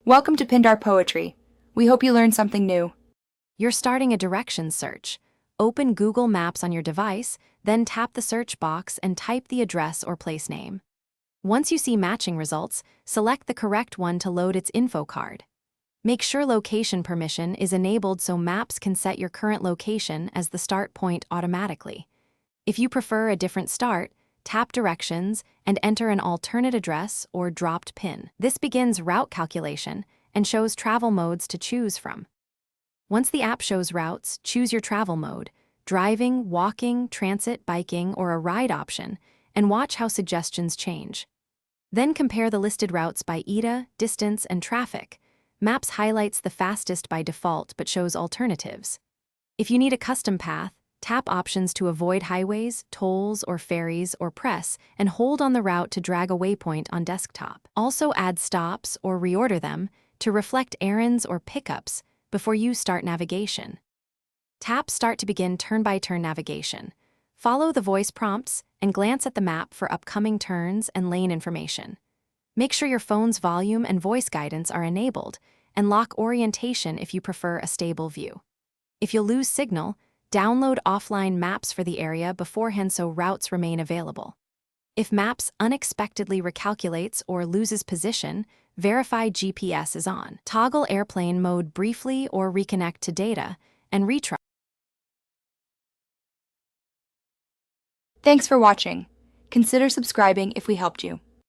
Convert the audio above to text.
Welcome to Pindar Poetry. We hope you learned something new. You're starting a directions search. Open Google Maps on your device, then tap the search box and type the address or place name. Once you see matching results, select the correct one to load its info card. Make sure location permission is enabled so Maps can set your current location as the start point automatically. If you prefer a different start, tap Directions and enter an alternate address or dropped pin. This begins route calculation and shows travel modes to choose from. Once the app shows routes, choose your travel mode, driving, walking, transit, biking, or a ride option, and watch how suggestions change. Then compare the listed routes by ETA, distance, and traffic. Maps highlights the fastest by default but shows alternatives. If you need a custom path, tap options to avoid highways, tolls, or ferries, or press and hold on the route to drag a waypoint on desktop. Also add stops or reorder them to reflect errands or pickups before you start navigation. Tap Start to begin turn-by-turn navigation. Follow the voice prompts and glance at the map for upcoming turns and lane information. Make sure your phone's volume and voice guidance are enabled, and lock orientation if you prefer a stable view. If you'll lose signal, download offline maps for the area beforehand so routes remain available. If Maps unexpectedly recalculates or loses position, verify GPS is on. Toggle airplane mode briefly or reconnect to data, and retry. Thanks for watching. Consider subscribing if we helped you.